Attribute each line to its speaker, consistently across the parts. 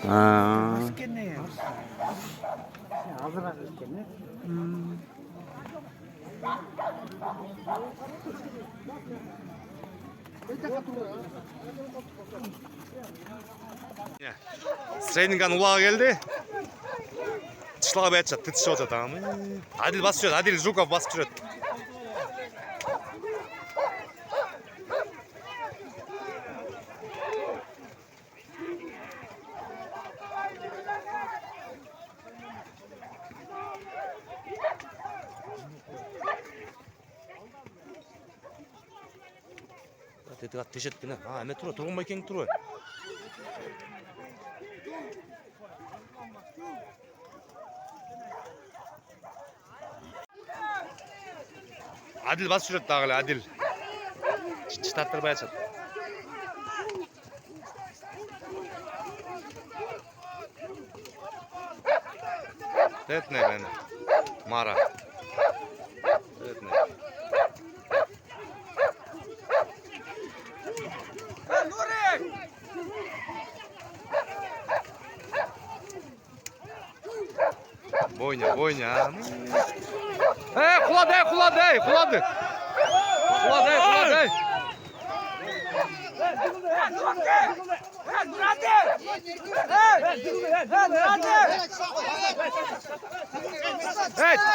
Speaker 1: 아,
Speaker 2: 맛있겠네요. 아삭아삭했네.
Speaker 1: 스트레이닝간 올라가 geldi. Çıslağa bir atacak, tıtışı olacak tamam mı? Adil basıyor, Adil Zukov basıyor. Dedi at teşet bine. Ha, hemen turu, turun bakayım turu. Adil basıyor dağılı, Adil. Çıtattır bayacak. Evet ne beni? Mara. Evet ne? Boyna, boyna. Kuladı, kuladı, kuladı. Kuladı, kuladı.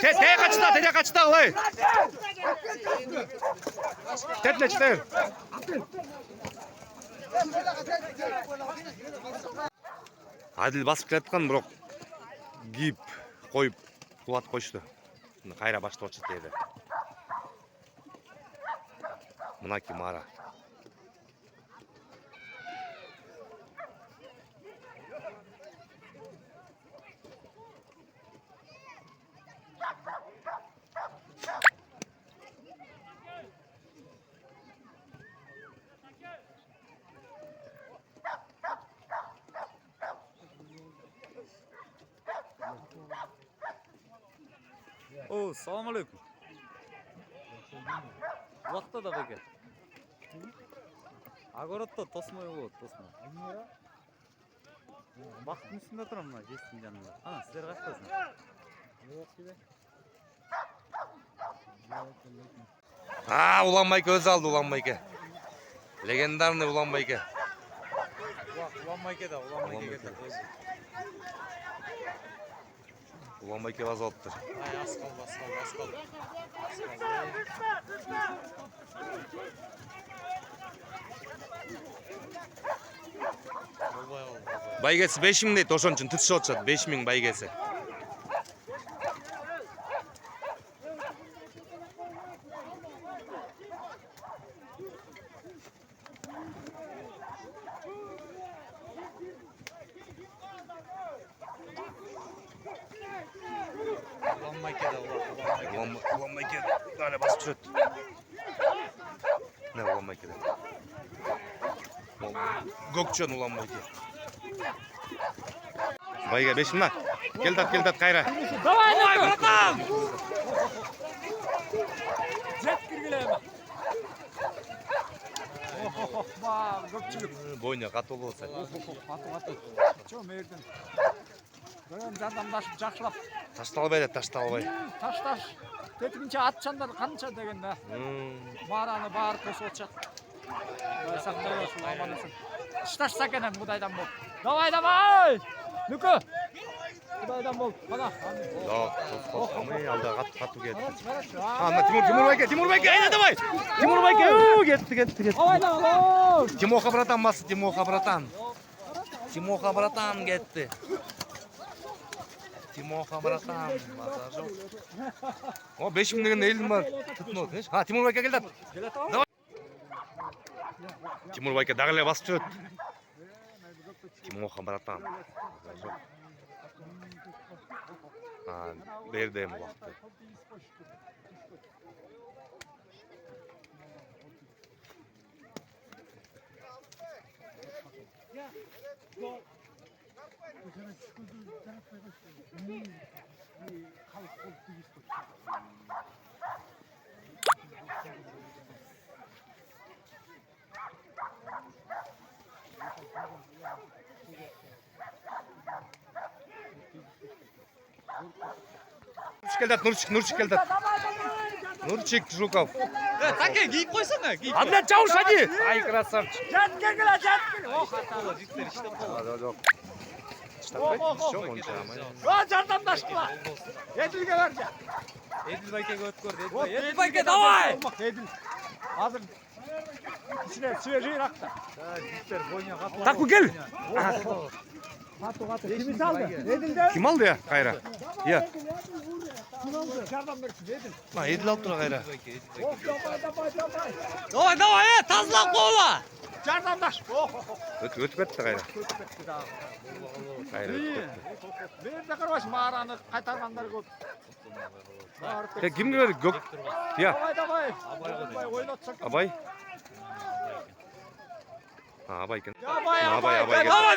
Speaker 1: Teye kaçta, teye kaçta olay. Tetle çıtır. Adil basıp keletken bırak. Giyip, koyup, kulat koştu. Kayra başta oçut dedi. Mına ki Mara.
Speaker 3: О, салам алейкум. Уақытта да беке. Огородта тосмой болот, тосмой. Бактын үстүндө турам мына жестин жанында. Ана, силер качтасыңар?
Speaker 1: Улан Байке өзі алды, Улан Байке. Легендарный Улан Байке.
Speaker 3: Улан Байке да, Улан Байке да.
Speaker 1: Улан Байке база алыптыр.
Speaker 3: Ай, аз калды, аз калды, аз калды. Болбой калды.
Speaker 1: Байгесі 5.000 дейт, ошон үчүн тытышы отчат, 5.000 байгесі.
Speaker 3: Улан Байке да,
Speaker 1: Улан Байке далі басып жүрет. Не Улан Байке да. Gökçen Улан Байке. Байге 5.000 келдат кайра.
Speaker 3: Давай, братан! Жет киргилеме. Көпчүлүк.
Speaker 1: Бойна катуу болсо.
Speaker 3: Катуу. Чо мердин. Бирин жардамдашып жакшылап.
Speaker 1: Ташталбай да ташталбай.
Speaker 3: Ташташ. Кетигинче атчандар канча деген да. Мараны баары косуп атышат. Дай сактай болсун, аман эсен. Шташса экен Кудайдан бол. Давай! Нүкө. Кудайдан бол. Мана.
Speaker 1: Алда катуу кетти. Ана Тимур Байке, айда давай. Тимур Байке, кетти.
Speaker 3: Давай да.
Speaker 1: Тимоха братан басы, Тимоха братан кетти. Тимоха братан. О, 5.000 деген элдин бар. Тутунот. Ha, Тимур Байке келди. Давай. Тимур Байке дагы эле басып жүрөт. Тимоха братан. Берди эми убакытты. келді, Нурчик келді. Нурчик Жуков.
Speaker 2: Таке кийип койсоңа, кийип.
Speaker 1: Анда чауш ади. Ай, красавчик.
Speaker 3: Жат келгиле, жат келгиле. Ох,
Speaker 2: Життер иштеп калды.
Speaker 1: Жоқ. Штабай, монша.
Speaker 3: О, жардамдаштыла. Эдилге берди.
Speaker 2: Эдил байкеге өткөрдү.
Speaker 3: Эдил байке, давай. Эдил. Азыр içine свежий ракта.
Speaker 2: Життер бойуна капла.
Speaker 1: Таку кел.
Speaker 3: Кату. Kimi saldı? Edil'de.
Speaker 1: Kim aldı ya Kayra? Ya.
Speaker 3: Kim aldı? Jardan versin Edil.
Speaker 1: Ha, Edil aldı Kayra.
Speaker 3: Oh, давай.
Speaker 2: Давай, тазалап койгула.
Speaker 3: Jardamdaş. Oh.
Speaker 1: Ötüp ketти Kayra. Kayra
Speaker 3: İyi.
Speaker 1: ötüp
Speaker 3: Bir de karbaş mağaranı kaytarganlar көп.
Speaker 1: ketти. Kimге берди? Gök. Ya.
Speaker 3: Давай. Абай ойнатsak.
Speaker 1: Абай. Ha, Абай екен.
Speaker 3: Абай.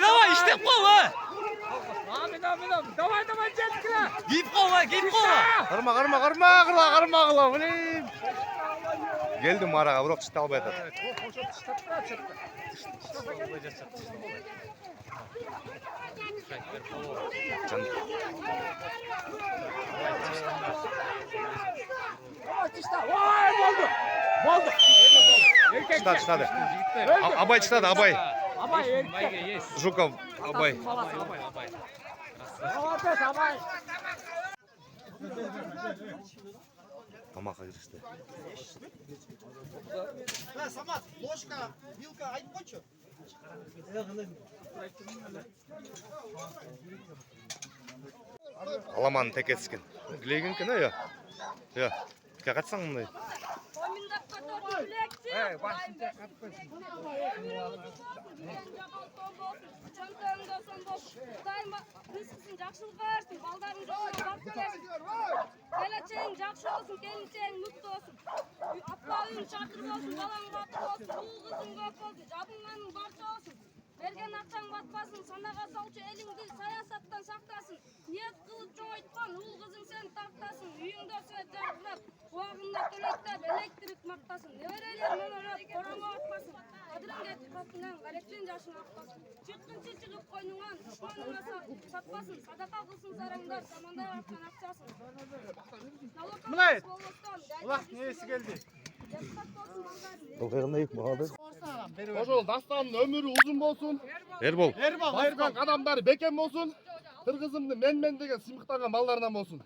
Speaker 2: Давай, иштеп койгу.
Speaker 3: Амин. Давай, жеткиле.
Speaker 2: Кийип койгу.
Speaker 1: Қарма, блин. Geldi Maraga, bırak çıta almaya da. Can.
Speaker 3: Vay, oldu.
Speaker 1: Çıtadı. Abay çıtadı, Abay.
Speaker 3: Абай erkek.
Speaker 1: Жуков, Abay.
Speaker 3: Абай.
Speaker 1: Тамаққа кірісті.
Speaker 4: Самат, ложка, вилка, айтып қойшы.
Speaker 1: Аламан текетскен. Глеген кені, я. Я. Ке қатсаң мұндай.
Speaker 5: Geleceğin жақсы olsun, geleceğin mutlu olsun. Apağın çatır olsun, balan batır olsun, uğul kızın көп olsun, jabıngaның barça olsun. Bergen akçaң batпасын, санаға салчы elingді саясаттан сақтасын. Ниет қылып жоңайтқан, уğul kızың сен тартасын. Үйіңді свет жарқырап, уағында төлеттеп, электрик мақтасын. Неберелер мөмөлөп, қорамға атпасын. Қадірің кетіп қапынан, қаректен жашың ақпасын. Çıqqınчы шығып қойныңан, дұшманыңа сатпасын. Садақа қылсын сараңдар, замандар артқан ақшасын.
Speaker 3: Мынай, Улақ несі келді?
Speaker 1: Қылқығындай бағады.
Speaker 6: Ошол дастанын өмүрү узун болсун.
Speaker 1: Ербол.
Speaker 6: Баскан адамдары бекем болсун. Кыргызымдын мен деген сыймыктанган балдарынан болсун.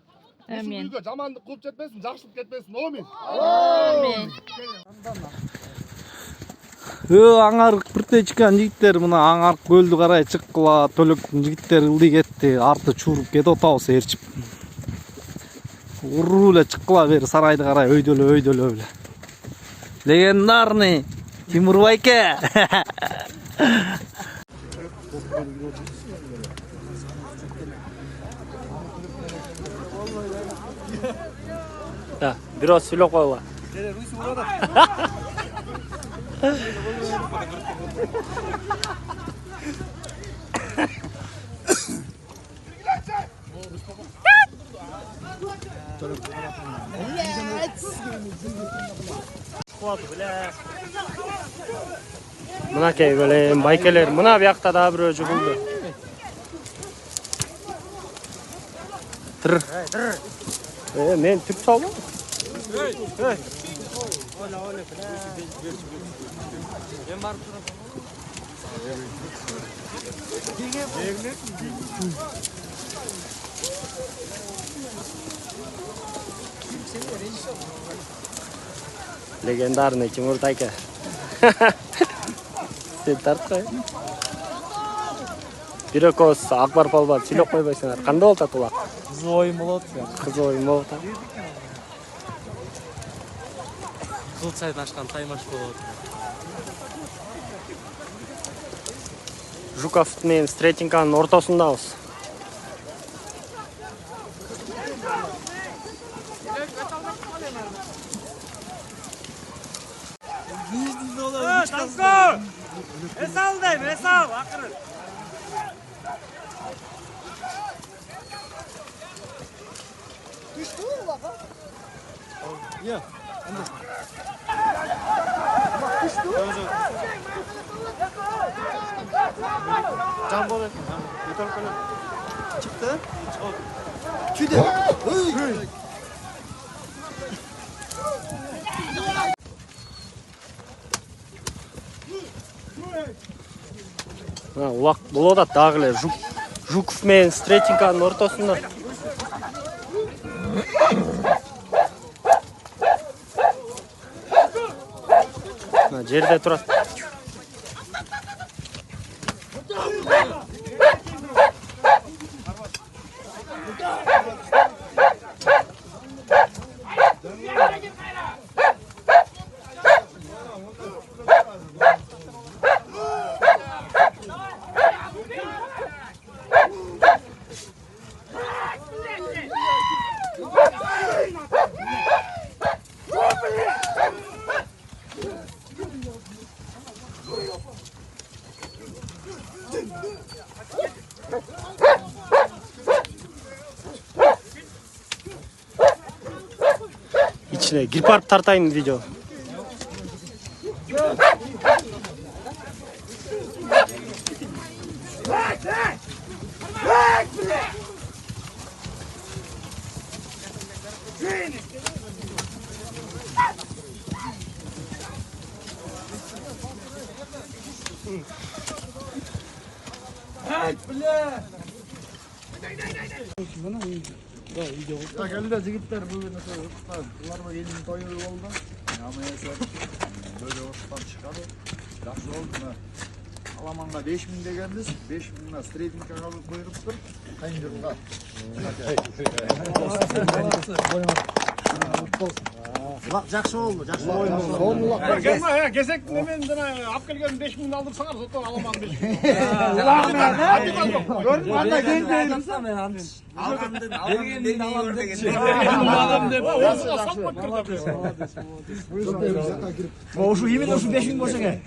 Speaker 6: Амин. Үйгө жамандык кылып жетпесин, жакшылык кетпесин. Амин.
Speaker 5: Амин.
Speaker 7: Аңарык бирте чыккан жигиттер мына аңарык көлдү карай чыккыла, төлөктүн жигиттери ылдый кетти, арты чууруп кетип атабыз ээрчип. Уруу эле чыккыла бери сарайды карай өйдөлө эле. Легендарный Тимур байке. Да, бирок сүйлөп койгула. Мынакей белем байкелер, мына биякта да бирөө жугулду. Тыр. Мен түп салдым.
Speaker 2: Мен барып турам.
Speaker 7: Легендарный Тимур Тайка. Сен тарткай. Бирокос Акбар Палбар сүйлөп койбойсуңар. Кандай болуп атат улак?
Speaker 2: Кызыл оюн болот.
Speaker 7: Кызыл оюн болуп атат.
Speaker 2: Кызыл чайдан ашкан таймаш болот.
Speaker 7: Жуков менен Стретинканын ортосундабыз.
Speaker 2: Танко! Эсал дейм, эсал, акырын.
Speaker 6: Can bolot. Yutar kola. Çıktı. Küde.
Speaker 2: Улак болуп атат дагы эле Жуков менен Стретинканын ортосунда. Жерде турат. İçine girip barıp tartayım video.
Speaker 3: Ya geldi jigitler bugün bularga elin toyu oldu. Yamayasa böyle ortadan çıkardı. Yaxşı oldu mu? Alamanga 5000 degendiz. 5000'den Stretink alıp buyuruptur. Kayınjırılga. Bak жақсы oldu, жақсы oldu.
Speaker 6: Gelme ya, gezek nemenden ap gelgen 5000 aldırsalar zaten alamam 5000. Gördün mü? Hatta geldi.
Speaker 3: Şu yemin olsun 5000 bolsa ke.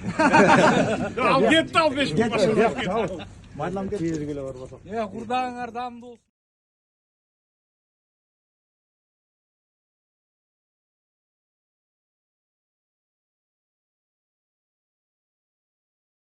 Speaker 6: Al gitti al 5000.
Speaker 3: Ya kurdan ardamda olsun.